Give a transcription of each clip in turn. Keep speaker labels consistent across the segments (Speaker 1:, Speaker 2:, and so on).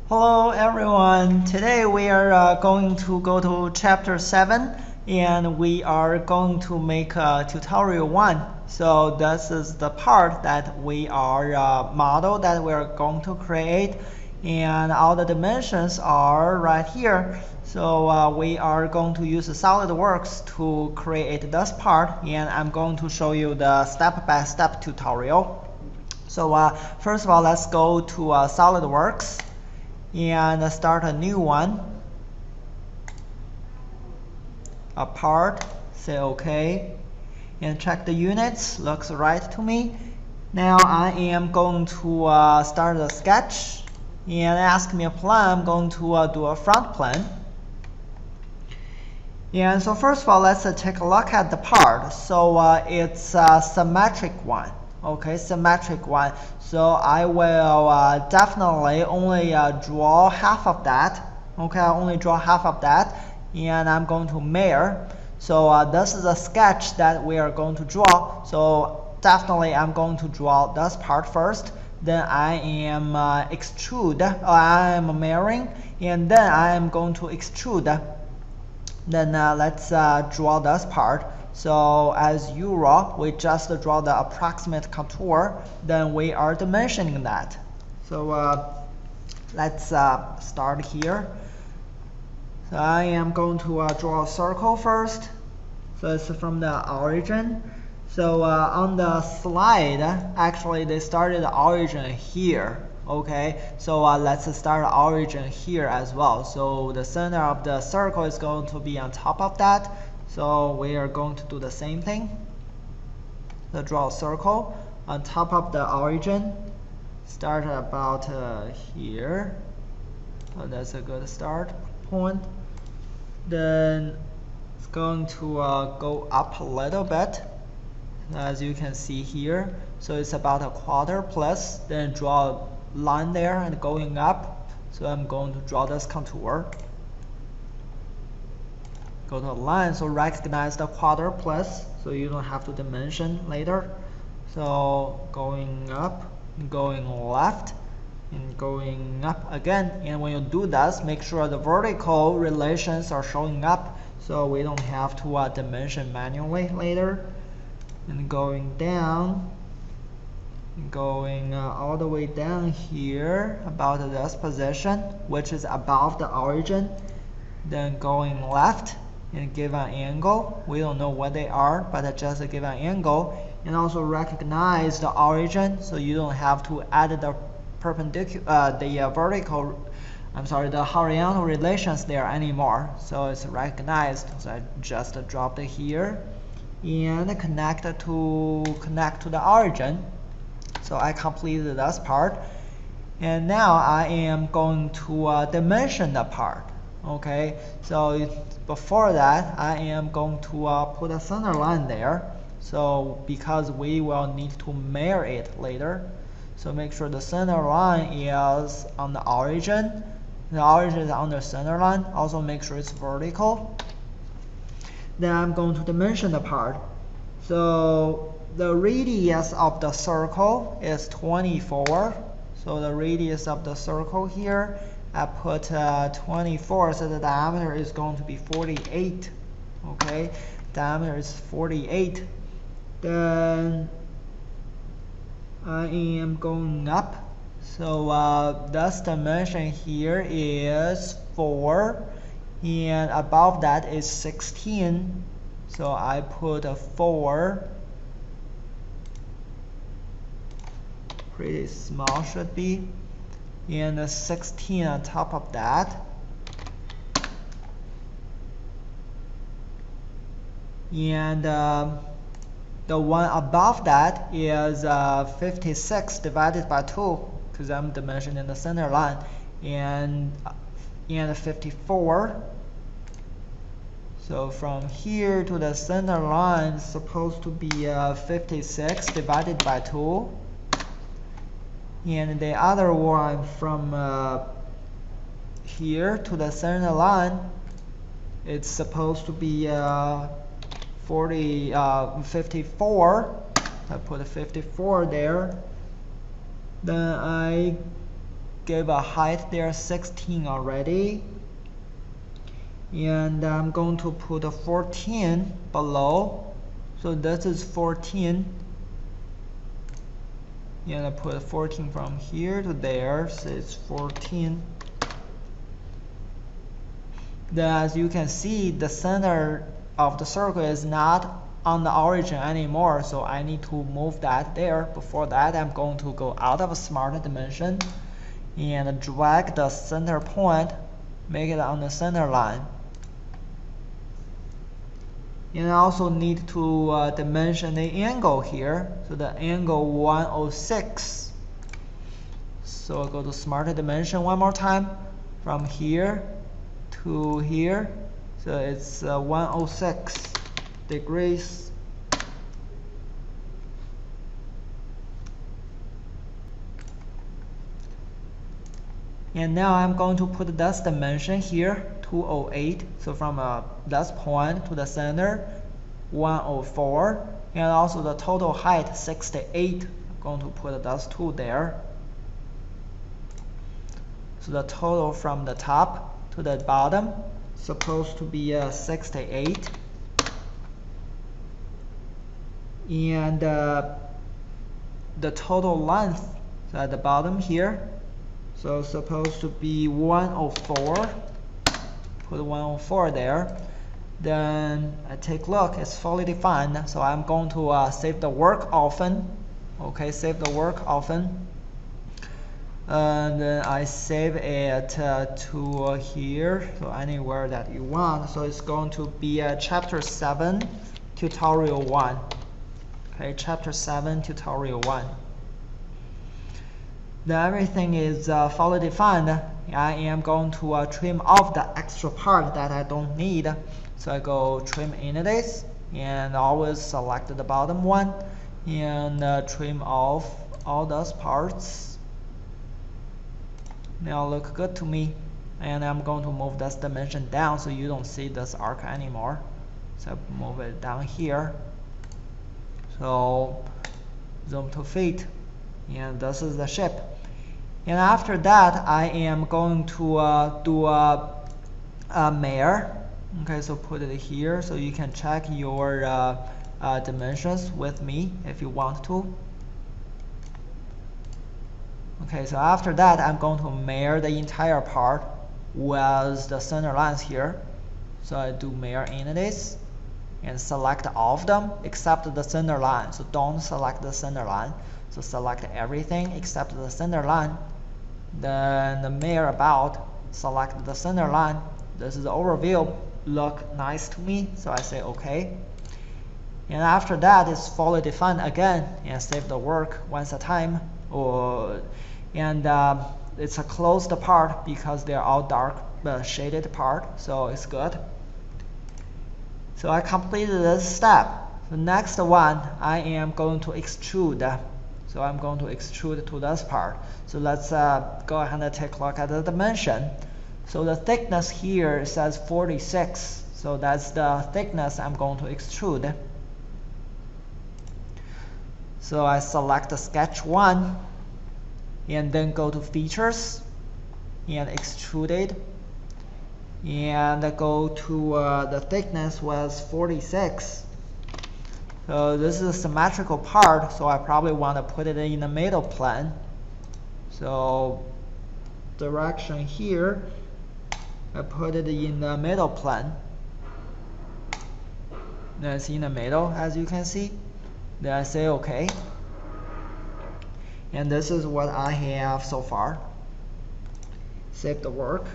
Speaker 1: Hello everyone. Today we are going to go to chapter 7 and we are going to make tutorial 1. So this is the part that we are model that we are going to create, and all the dimensions are right here. So we are going to use SolidWorks to create this part, and I'm going to show you the step-by-step tutorial. So first of all, let's go to SolidWorks and start a new one. A part, say OK, and check the units. Looks right to me. Now I am going to start a sketch, and ask me a plan. I'm going to do a front plane. And so first of all, let's take a look at the part. So it's a symmetric one. Okay, symmetric one. So I will definitely only draw half of that. Okay, I only draw half of that, and I'm going to mirror. So this is a sketch that we are going to draw. So definitely I'm going to draw this part first. Then I am extrude. I am mirroring, and then I am going to extrude. Then let's draw this part. So as usual, we just draw the approximate contour, then we are dimensioning that. So let's start here. So I am going to draw a circle first. So it's from the origin. So on the slide, actually they started the origin here. Okay, so let's start the origin here as well. So the center of the circle is going to be on top of that. So we are going to do the same thing. So draw a circle on top of the origin. Start about here. So that's a good start point. Then it's going to go up a little bit, as you can see here. So it's about a quarter plus. Then draw a line there and going up. So I'm going to draw this contour. Go to the line, so recognize the quarter plus, so you don't have to dimension later. So going up, going left, and going up again. And when you do this, make sure the vertical relations are showing up, so we don't have to dimension manually later. And going down, going all the way down here, about this position, which is above the origin. Then going left, and give an angle. We don't know what they are, but just give an angle. And also recognize the origin, so you don't have to add the perpendicular, the horizontal relations there anymore. So it's recognized. So I just dropped it here, and connect to the origin. So I completed this part, and now I am going to dimension the part. Okay, so before that, I am going to put a center line there. So because we will need to mirror it later, so make sure the center line is on the origin. The origin is on the center line. Also make sure it's vertical. Then I'm going to dimension the part. So the radius of the circle is 24. So the radius of the circle here, I put 24, so the diameter is going to be 48. Okay, diameter is 48. Then I am going up. So this dimension here is 4, and above that is 16. So I put a 4. Pretty small should be. And a 16 on top of that. And the one above that is 56 divided by 2, because I'm dimensioning the center line, and 54. So from here to the center line is supposed to be 56 divided by 2. And the other one from here to the center line, it's supposed to be 54. I put a 54 there. Then I give a height there 16 already, and I'm going to put a 14 below, so this is 14, and I put 14 from here to there, so it's 14. Then as you can see, the center of the circle is not on the origin anymore, so I need to move that there. Before that, I'm going to go out of a smart dimension and drag the center point, make it on the center line. And I also need to dimension the angle here, so the angle 106. So I'll go to smart dimension one more time, from here to here, so it's 106 degrees. And now I'm going to put this dimension here, 208. So from this point to the center, 104. And also the total height, 68. I'm going to put this 2 there. So the total from the top to the bottom supposed to be 68. And the total length at the bottom here, so supposed to be 104. Put 104 there. Then I take a look, it's fully defined, so I'm going to save the work often. Okay, save the work often. And then I save it to here, so anywhere that you want. So it's going to be chapter 7, tutorial 1. Okay, chapter 7, tutorial 1. Then everything is fully defined. I am going to trim off the extra part that I don't need. So I go trim entities and always select the bottom one and trim off all those parts. Now look good to me. And I'm going to move this dimension down so you don't see this arc anymore. So move it down here. So zoom to fit, and this is the ship. And after that, I am going to do a mare. Okay, so put it here so you can check your dimensions with me if you want to. Okay, so after that, I'm going to mare the entire part with the center lines here. So I do mare entities and select all of them except the center line. So don't select the center line. So select everything except the center line. Then the mare about, select the center line. This is the overview. Look nice to me, so I say OK. And after that, it's fully defined again and save the work once a time. And it's a closed part because they're all dark shaded part, so it's good. So I completed this step. The next one, I am going to extrude. So I'm going to extrude to this part. So let's go ahead and take a look at the dimension. So the thickness here says 46. So that's the thickness I'm going to extrude. So I select the sketch 1 and then go to features and extrude it. And go to the thickness was 46. So this is a symmetrical part, so I probably want to put it in the middle plane. So direction here, I put it in the middle plane. Then it's in the middle, as you can see. Then I say OK. And this is what I have so far. Save the work.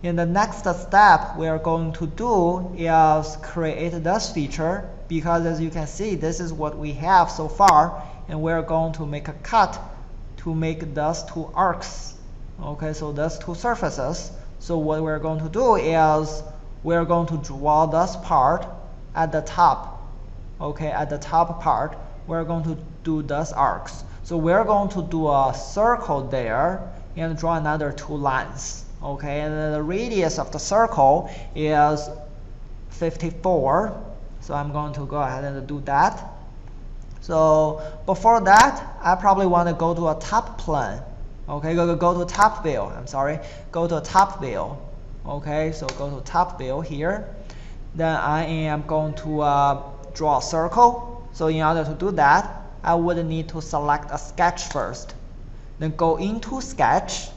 Speaker 1: And the next step we are going to do is create this feature, because as you can see, this is what we have so far, and we're going to make a cut to make those 2 arcs. Okay, so those 2 surfaces. So what we're going to do is we're going to draw this part at the top. Okay, at the top part, we're going to do those arcs. So we're going to do a circle there and draw another 2 lines. Okay, and the radius of the circle is 54. So I'm going to go ahead and do that. So before that, I probably want to go to a top plane. Okay, go to top view. I'm sorry, go to top view. Okay, so go to top view here. Then I am going to draw a circle. So in order to do that, I would need to select a sketch first. Then go into sketch.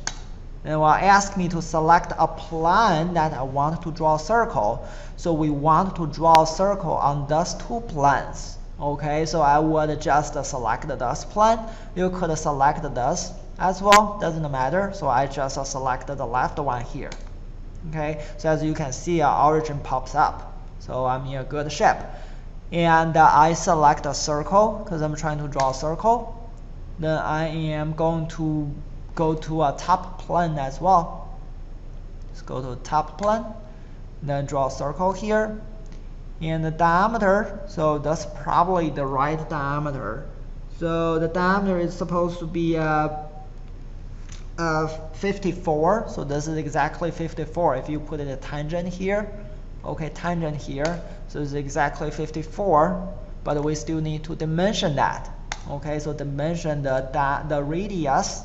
Speaker 1: Then it will ask me to select a plane that I want to draw a circle. So we want to draw a circle on those two planes. Okay, so I would just select this plane. You could select this as well, doesn't matter. So I just select the left one here. Okay, so as you can see, our origin pops up. So I'm in a good shape. And I select a circle because I'm trying to draw a circle. Then I am going to go to a top plane as well. Let's go to top plane. Then draw a circle here. And the diameter, so that's probably the right diameter. So the diameter is supposed to be 54. So this is exactly 54. If you put it a tangent here, okay, tangent here, so it's exactly 54. But we still need to dimension that. Okay, so dimension the radius.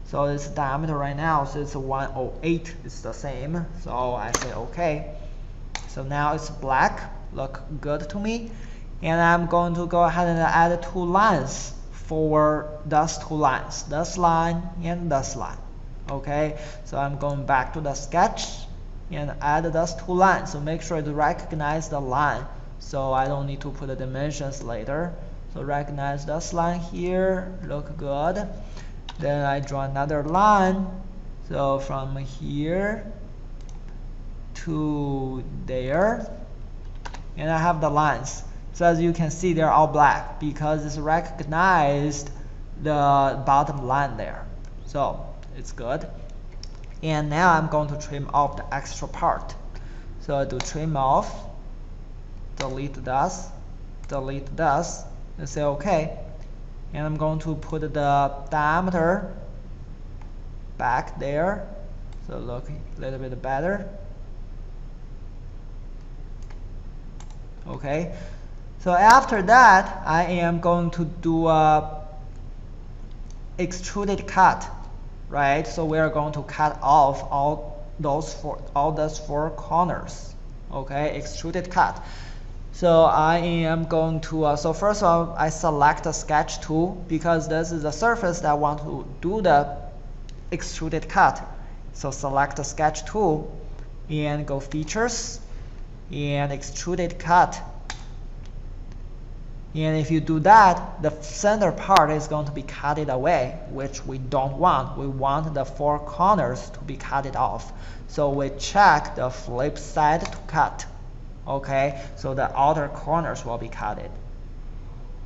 Speaker 1: So it's diameter right now, so it's 108. It's the same. So I say okay. So now it's black, look good to me. And I'm going to go ahead and add two lines for those two lines, this line and this line. Okay, so I'm going back to the sketch and add those two lines. So make sure to recognize the line, so I don't need to put the dimensions later. So recognize this line here, look good. Then I draw another line. So from here to there, and I have the lines. So as you can see, they're all black because it's recognized the bottom line there. So it's good. And now I'm going to trim off the extra part. So to trim off, delete this, and say okay. And I'm going to put the diameter back there. So look a little bit better. Okay, so after that, I am going to do a extruded cut, right? So we are going to cut off all those four corners. Okay, extruded cut. So I am going to, so first of all, I select a sketch tool because this is the surface that I want to do the extruded cut. So select the sketch tool and go features and extruded cut. And if you do that, the center part is going to be cut away, which we don't want. We want the four corners to be cut off. So we check the flip side to cut. Okay, so the outer corners will be cut.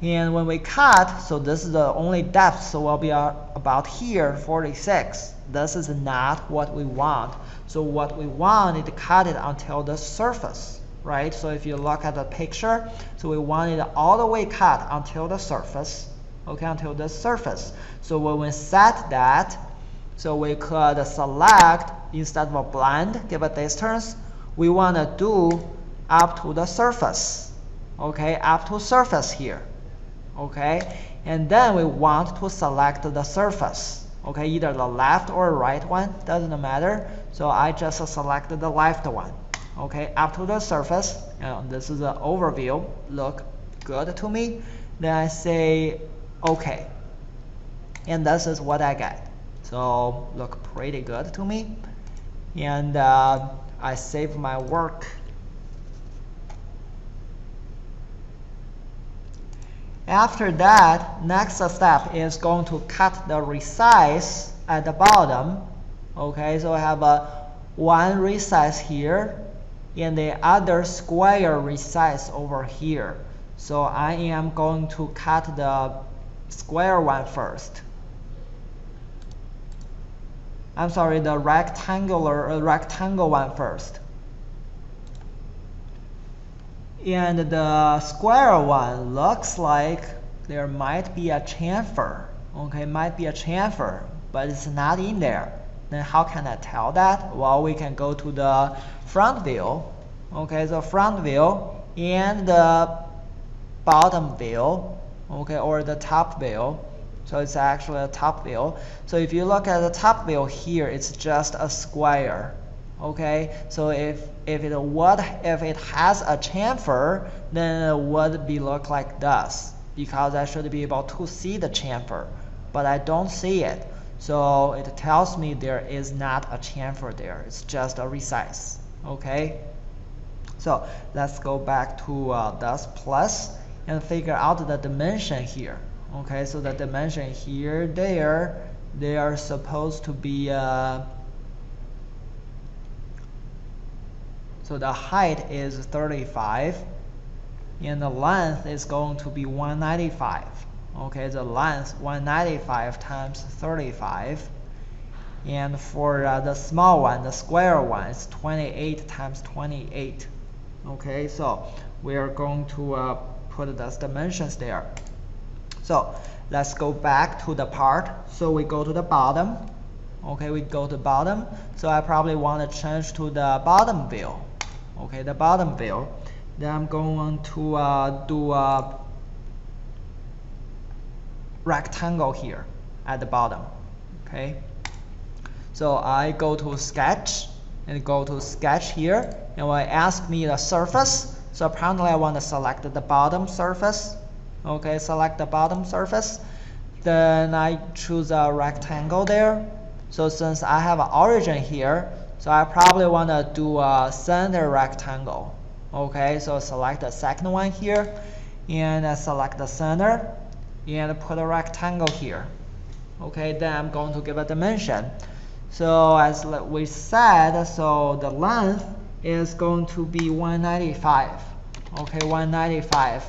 Speaker 1: And when we cut, so this is the only depth, so we'll be about here, 46. This is not what we want. So what we want is to cut it until the surface, right? So if you look at the picture, so we want it all the way cut until the surface, okay, until the surface. So when we set that, so we could select, instead of a blend, give a distance, we want to do up to the surface, okay, up to surface here, okay, and then we want to select the surface, okay, either the left or right one, doesn't matter. So I just selected the left one, okay, up to the surface. And this is an overview, look good to me. Then I say okay, and this is what I get. So look pretty good to me. And I save my work. After that, next step is going to cut the resize at the bottom. Okay, so I have one resize here and the other square resize over here. So I am going to cut the square one first. I'm sorry, the rectangle one first. And the square one looks like there might be a chamfer. Okay, might be a chamfer, but it's not in there. Then how can I tell that? Well, we can go to the front view. Okay, the front view and the bottom view. okay, or the top view. So it's actually a top view. So if you look at the top view here, it's just a square. Okay, so if it has a chamfer, then it would be look like this, because I should be able to see the chamfer, but I don't see it. So it tells me there is not a chamfer there. It's just a resize. Okay. So let's go back to this plus and figure out the dimension here. Okay, so the dimension here, they are supposed to be, so the height is 35, and the length is going to be 195. Okay, the length 195 times 35, and for the small one, the square one, is 28 times 28. Okay, so we are going to put those dimensions there. So let's go back to the part. So we go to the bottom. Okay, we go to bottom. So I probably want to change to the bottom view. Okay, the bottom view. Then I'm going to do a rectangle here at the bottom. Okay, so I go to sketch and go to sketch here, and will ask me the surface. So apparently I want to select the bottom surface. Okay, select the bottom surface. Then I choose a rectangle there. So since I have an origin here, so I probably want to do a center rectangle. Okay, so select the second one here, and select the center, and put a rectangle here. Okay, then I'm going to give a dimension. So as we said, so the length is going to be 195. Okay, 195.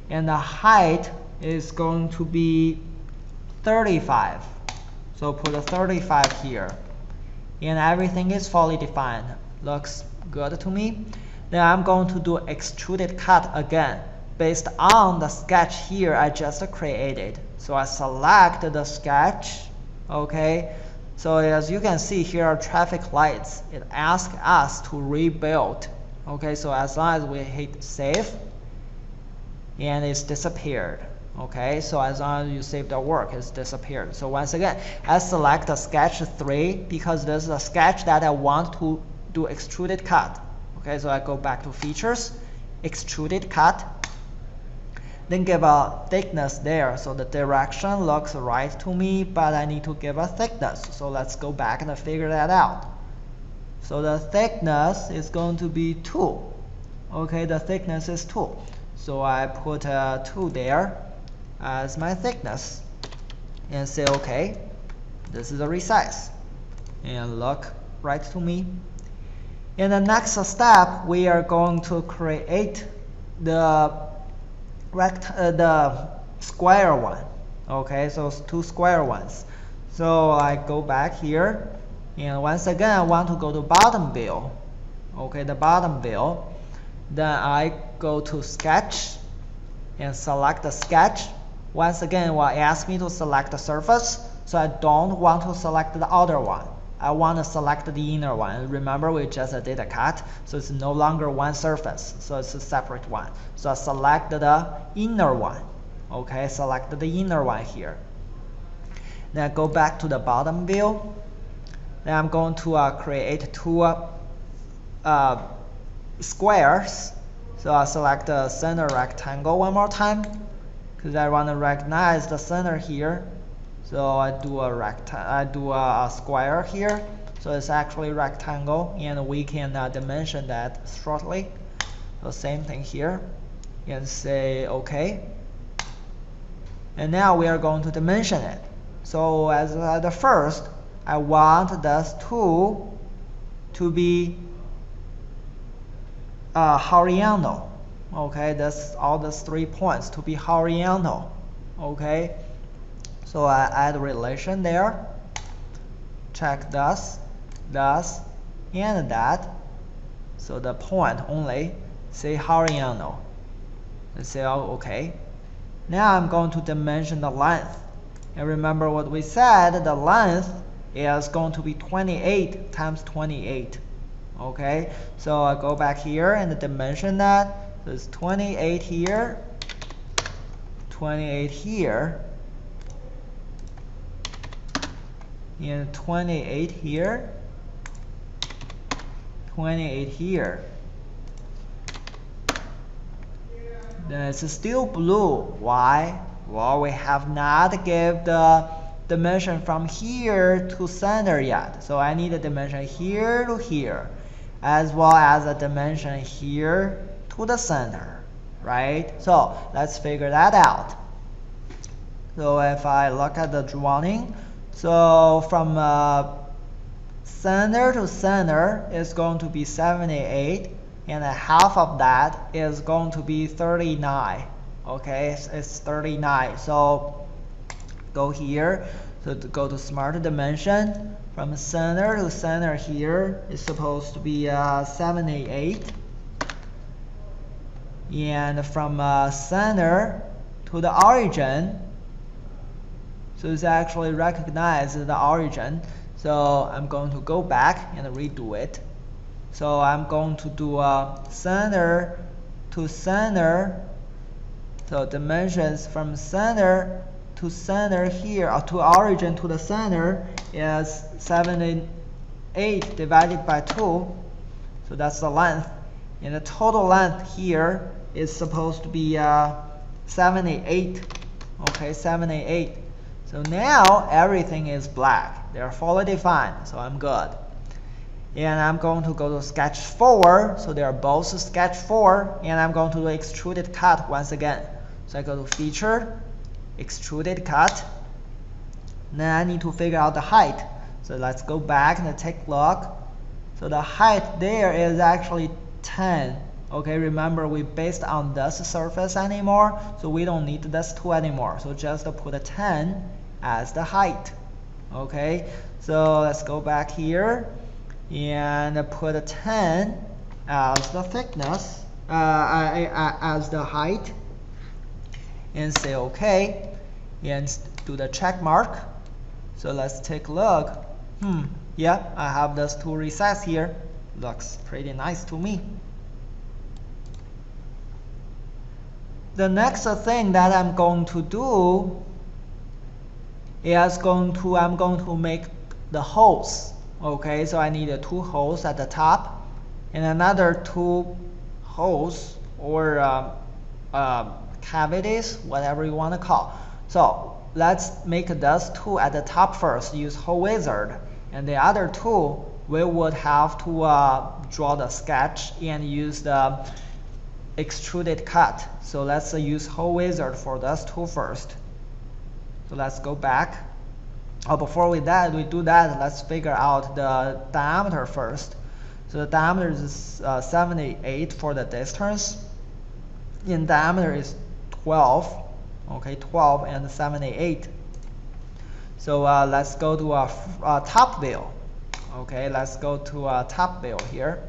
Speaker 1: And the height is going to be 35. So put a 35 here. And everything is fully defined. Looks good to me. Then I'm going to do extruded cut again, based on the sketch here I just created. So I select the sketch. Okay. So as you can see, here are traffic lights. It asks us to rebuild. Okay, so as long as we hit save, and it's disappeared. Okay, so as long as you save the work, it's disappeared. So once again, I select the sketch 3 because this is a sketch that I want to do extruded cut. Okay, so I go back to features, extruded cut, then give a thickness there. So the direction looks right to me, but I need to give a thickness. So let's go back and figure that out. So the thickness is going to be 2. Okay, the thickness is 2. So I put 2 there as my thickness and say, okay, this is a resize. And look right to me. In the next step, we are going to create the square one. Okay, so 2 square ones. So I go back here, and once again I want to go to bottom view. Okay, the bottom view. Then I go to sketch and select the sketch. Once again, it will ask me to select the surface, so I don't want to select the outer one. I want to select the inner one. Remember, we just did a cut, so it's no longer one surface, so it's a separate one. So I select the inner one. Okay, select the inner one here. Then I go back to the bottom view. Then I'm going to create 2 squares. So I select the center rectangle one more time because I want to recognize the center here. So I do a square here. So it's actually rectangle, and we can dimension that shortly. So same thing here, and say okay. And now we are going to dimension it. So as the first, I want this 2 to be horizontal. Okay, that's all these 3 points to be horizontal. Okay, so I add a relation there. Check this, and that. So the point only say horizontal. Let's say oh, okay. Now I'm going to dimension the length. And remember what we said, the length is going to be 28 times 28. Okay, so I go back here and dimension that. So it's 28 here, 28 here, and 28 here, 28 here. Then it's still blue. Why? Well, we have not give the dimension from here to center yet. So I need a dimension here to here, as well as a dimension here to the center, right? So let's figure that out. So if I look at the drawing, so from center to center is going to be 78, and half of that is going to be 39. Okay, it's 39. So go here, so to go to smart dimension, from center to center here is supposed to be 78, and from center to the origin, so it's actually recognized the origin. So I'm going to go back and redo it. So I'm going to do center to center. So dimensions from center to center here, or to origin to the center, is 78 divided by 2. So that's the length. And the total length here is supposed to be 78. Okay, 78. So now everything is black. They're fully defined, so I'm good. And I'm going to go to sketch 4. So they are both sketch 4. And I'm going to do extruded cut once again. So I go to feature, extruded cut. Then I need to figure out the height. So let's go back and take a look. So the height there is actually 10. Okay, remember we based on this surface anymore, so we don't need this 2 anymore. So just put a 10 as the height. Okay, so let's go back here and put a 10 as the thickness, as the height, and say OK, and do the check mark. So let's take a look. Yeah, I have those 2 recesses here. Looks pretty nice to me. The next thing that I'm going to do is I'm going to make the holes. Okay, so I need 2 holes at the top and another 2 holes or cavities, whatever you want to call. So let's make those 2 at the top first. Use hole wizard, and the other 2 we would have to draw the sketch and use the extruded cut. So let's use hole wizard for those 2 first. So let's go back. Before we do that, let's figure out the diameter first. So the diameter is 78 for the distance, and diameter is 12. Okay, 12 and 78. So let's go to a top view. Okay, let's go to a top view here,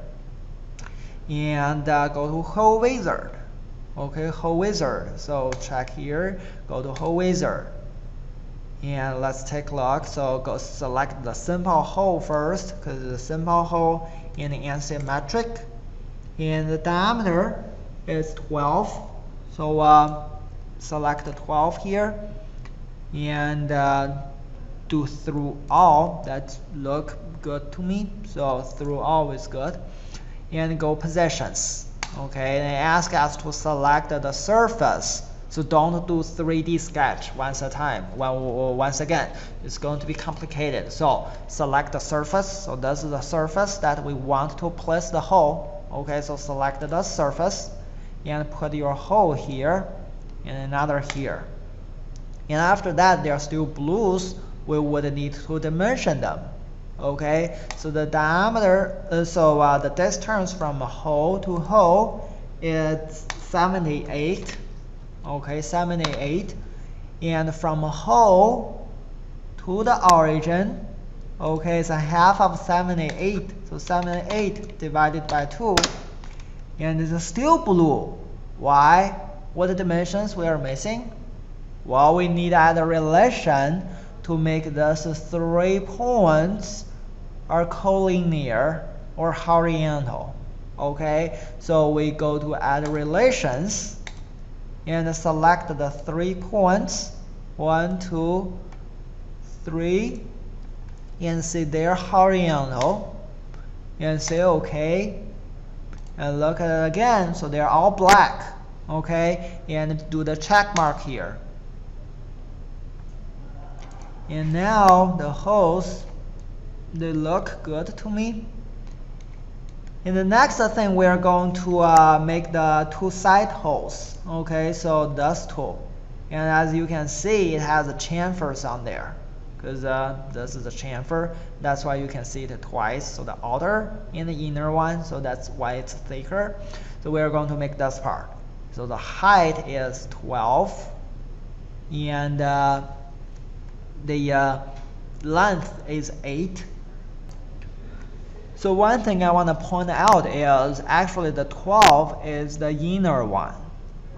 Speaker 1: and go to hole wizard. Okay, hole wizard. So check here, go to hole wizard, and let's take a look. So go select the simple hole first, because the simple hole in the asymmetric, and the diameter is 12. So select the 12 here, and do through all. That look good to me. So through all is good, and go positions. Okay, and ask us to select the surface. So don't do 3D sketch once again. It's going to be complicated. So select the surface. So this is the surface that we want to place the hole. Okay, so select the surface and put your hole here and another here. And after that, there are still blues. We would need to dimension them. Okay, so the diameter, the distance from hole to hole is 78. Okay, 78, and from hole to the origin, okay, it's a half of 78. So 78 divided by 2, and it's still blue. Why? What dimensions we are missing? Well, we need a relation to make those 3 points are collinear or horizontal. Okay, so we go to add relations, and select the 3 points, 1, 2, 3, and see they're horizontal, and say OK, and look at it again, so they're all black, okay, and do the check mark here. And now the holes, they look good to me. And the next thing, we're going to make the 2 side holes. Okay, so dust tool. And as you can see, it has a chamfers on there. Because this is a chamfer. That's why you can see it twice. So the outer and the inner one. So that's why it's thicker. So we're going to make this part. So the height is 12. And the length is 8. So one thing I want to point out is actually the 12 is the inner one.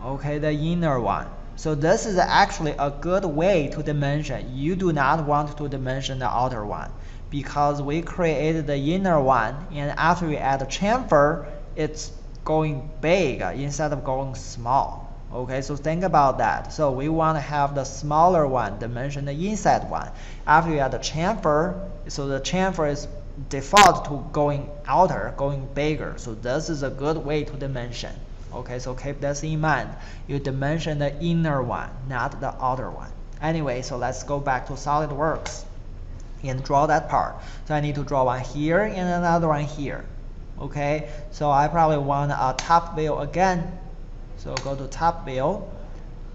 Speaker 1: Okay, the inner one. So this is actually a good way to dimension. You do not want to dimension the outer one because we created the inner one, and after we add a chamfer, it's going big instead of going small. Okay, so think about that. So we want to have the smaller one dimension the inside one. After you add the chamfer, so the chamfer is default to going outer, going bigger. So this is a good way to dimension. Okay, so keep this in mind. You dimension the inner one, not the outer one. Anyway, so let's go back to SolidWorks and draw that part. So I need to draw one here and another one here. Okay, so I probably want a top view again. So go to top view,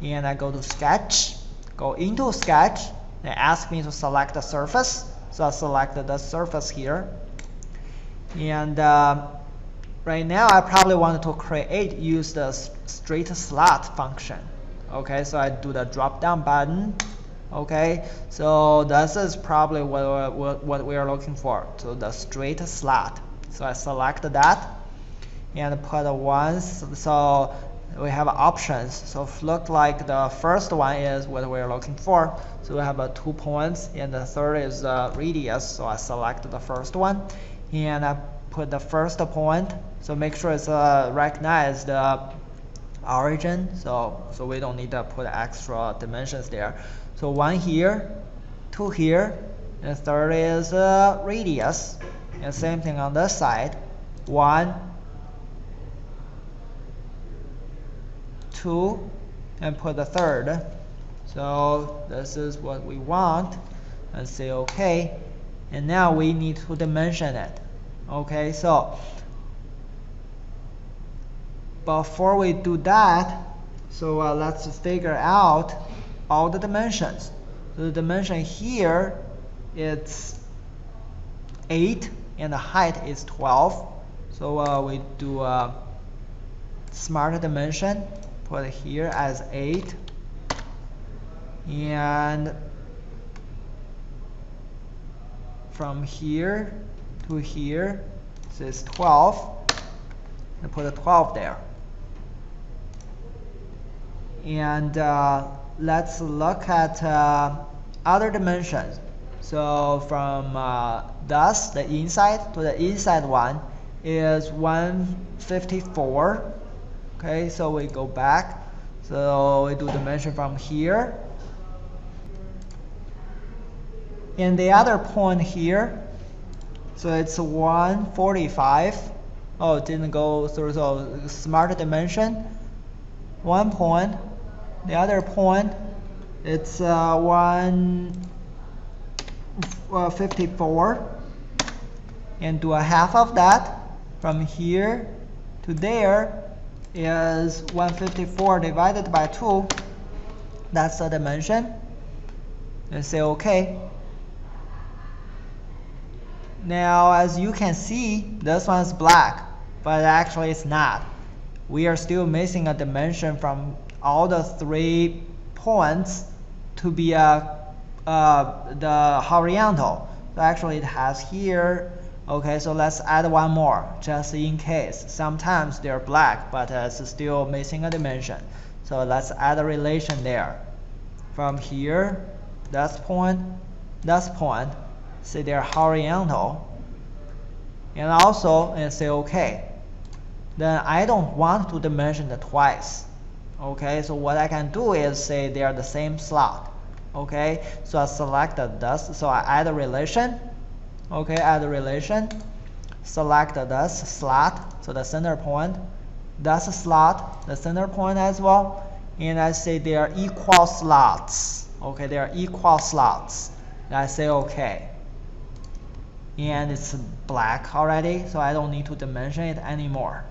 Speaker 1: and I go to sketch, go into sketch. They ask me to select the surface. So I selected the surface here. And right now I probably want to use the straight slot function. Okay, so I do the drop down button. Okay, so this is probably what we are looking for. So the straight slot. So I select that and put one. So we have options. So look like the first one is what we're looking for. So we have 2 points, and the third is radius. So I select the first one, and I put the first point. So make sure it's recognize the origin. So we don't need to put extra dimensions there. So 1 here, 2 here, and the third is radius. And same thing on this side. 1, 2, and put the third. So this is what we want, and say OK. And now we need to dimension it. Okay, so before we do that, so let's figure out all the dimensions. So the dimension here, it's 8, and the height is 12. So we do smart dimension. Put it here as 8, and from here to here, so it's 12, and put a 12 there. And let's look at other dimensions. So from thus the inside to the inside one is 154. Okay, so we go back. So we do dimension from here. And the other point here, so it's 145. Oh, it didn't go through. So smart dimension, 1 point. The other point, it's 154. And do a half of that from here to there is 154 divided by 2. That's the dimension. And say OK. Now, as you can see, this one is black, but actually it's not. We are still missing a dimension from all the 3 points to be the horizontal. So actually it has here. Okay, so let's add one more, just in case. Sometimes they're black, but it's still missing a dimension. So let's add a relation there. From here, this point, see they're horizontal. And also, and say OK. Then I don't want to dimension it twice. Okay, so what I can do is say they are the same slot. Okay, so I select this, so I add a relation. Okay, add a relation, select this slot, so the center point, that's a slot, the center point as well, and I say they are equal slots. Okay, they are equal slots. And I say okay. And it's black already, so I don't need to dimension it anymore.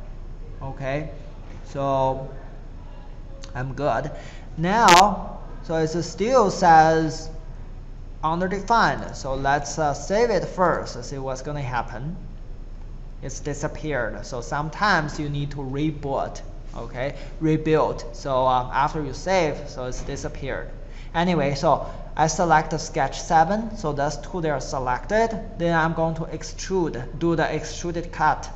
Speaker 1: Okay, so I'm good. Now, so it still says underdefined. So let's save it first. See what's going to happen. It's disappeared. So sometimes you need to reboot. Okay, rebuild. So after you save, so it's disappeared. Anyway, so I select the sketch 7. So that's 2 they are selected. Then I'm going to extrude, do the extruded cut.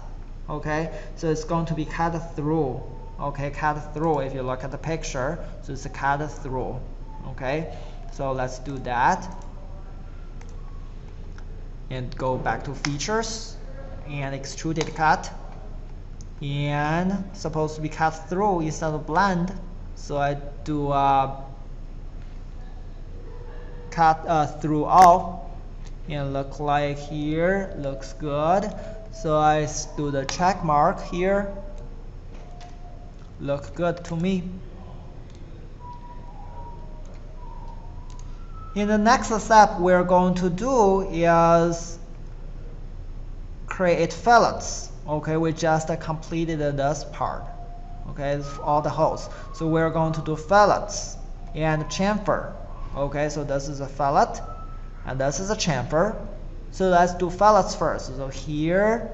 Speaker 1: Okay, so it's going to be cut through. Okay, cut through. If you look at the picture, so it's a cut through. Okay, so let's do that. And go back to features and extruded cut. And supposed to be cut through instead of blend. So I do cut through all. And look like here, looks good. So I do the check mark here. Look good to me. In the next step we're going to do is create fillets. Okay, we just completed this part. Okay, all the holes. So we're going to do fillets and chamfer. Okay, so this is a fillet and this is a chamfer. So let's do fillets first. So here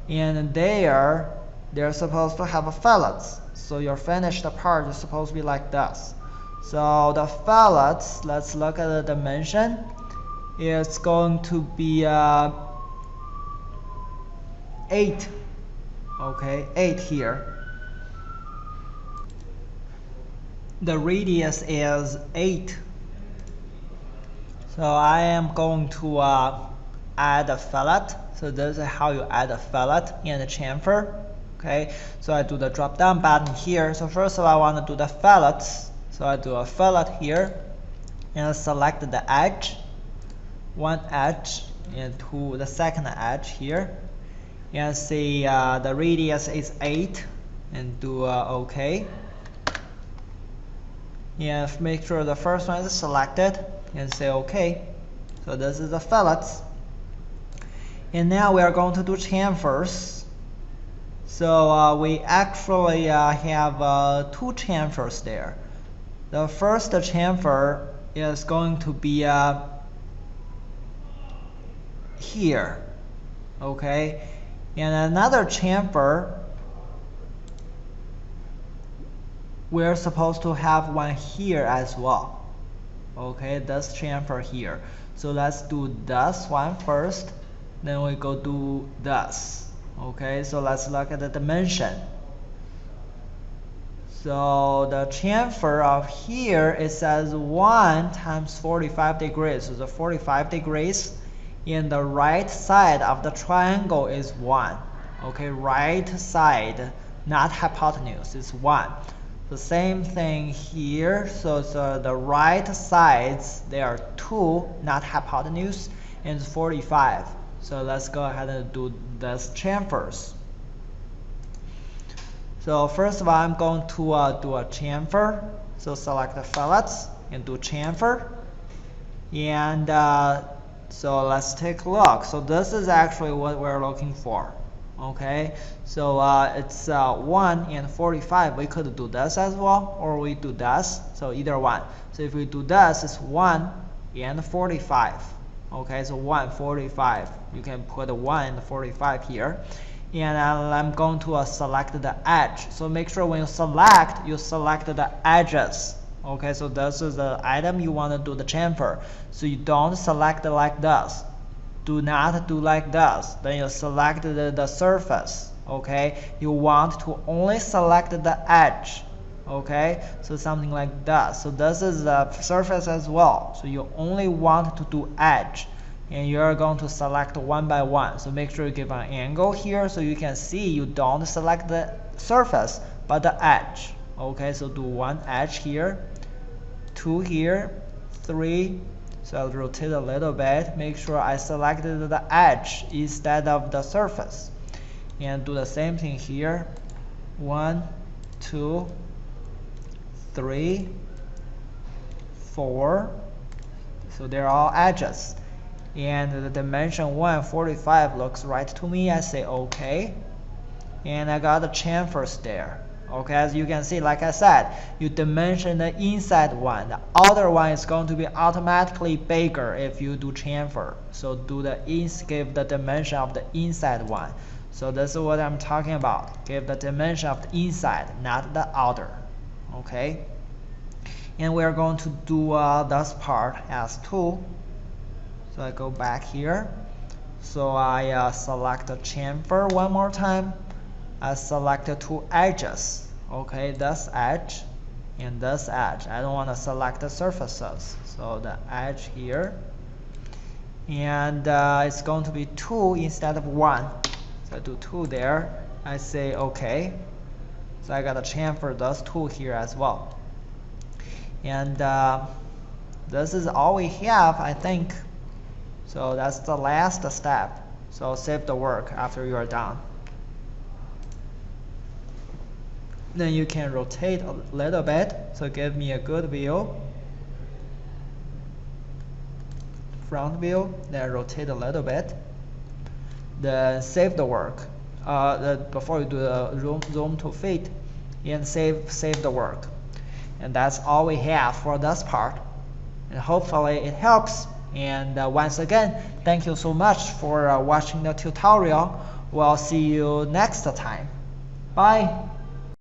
Speaker 1: and there, they're supposed to have a fillets. So your finished part is supposed to be like this. So the fillets, let's look at the dimension. It's going to be 8. Okay, 8 here. The radius is 8. So I am going to add a fillet. So this is how you add a fillet and a chamfer. Okay, so I do the drop down button here. So first of all, I want to do the fillets. So I do a fillet here and I select the edge, one edge, and to the second edge here. And see the radius is 8 and do OK. And make sure the first one is selected and say OK. So this is the fillets. And now we are going to do chamfers. So we actually have 2 chamfers there. The first chamfer is going to be here. Okay. And another chamfer, we're supposed to have one here as well. Okay, this chamfer here. So let's do this one first, then we go do this. Okay, so let's look at the dimension. So the chamfer of here, it says 1 times 45 degrees. So the 45 degrees in the right side of the triangle is 1. Okay, right side, not hypotenuse, it's 1. The same thing here. So the right sides, they are 2, not hypotenuse, and 45. So let's go ahead and do this chamfers. So first of all, I'm going to do a chamfer. So select the fillets and do chamfer. And so let's take a look. So this is actually what we're looking for. Okay, so it's 1 and 45. We could do this as well, or we do this. So either one. So if we do this, it's 1 and 45. Okay, so 1, 45. You can put 1 and 45 here. And I'm going to select the edge. So make sure when you select the edges. Okay, so this is the item you want to do the chamfer. So you don't select it like this. Do not do like this. Then you select the surface. Okay, you want to only select the edge. Okay, so something like that. So this is the surface as well. So you only want to do edge. And you're going to select one by one. So make sure you give an angle here so you can see you don't select the surface but the edge. Okay, so do one edge here, 2 here, 3. So I'll rotate a little bit, make sure I selected the edge instead of the surface. And do the same thing here, 1, 2, 3, 4. So they're all edges. And the dimension 145 looks right to me. I say OK. And I got the chamfers there. Okay, as you can see, like I said, you dimension the inside one. The outer one is going to be automatically bigger if you do chamfer. So give the dimension of the inside one. So this is what I'm talking about. Give the dimension of the inside, not the outer. Okay. And we're going to do this part as 2. So I go back here. So I select the chamfer one more time. I select the 2 edges. Okay, this edge and this edge. I don't want to select the surfaces. So the edge here. And it's going to be 2 instead of 1. So I do 2 there. I say OK. So I got to chamfer those 2 here as well. And this is all we have, I think. So that's the last step. So save the work after you are done. Then you can rotate a little bit. So give me a good view. Front view. Then rotate a little bit. Then save the work. Before you do the zoom to fit, and save the work. And that's all we have for this part. And hopefully it helps. And once again, thank you so much for watching the tutorial. We'll see you next time. Bye.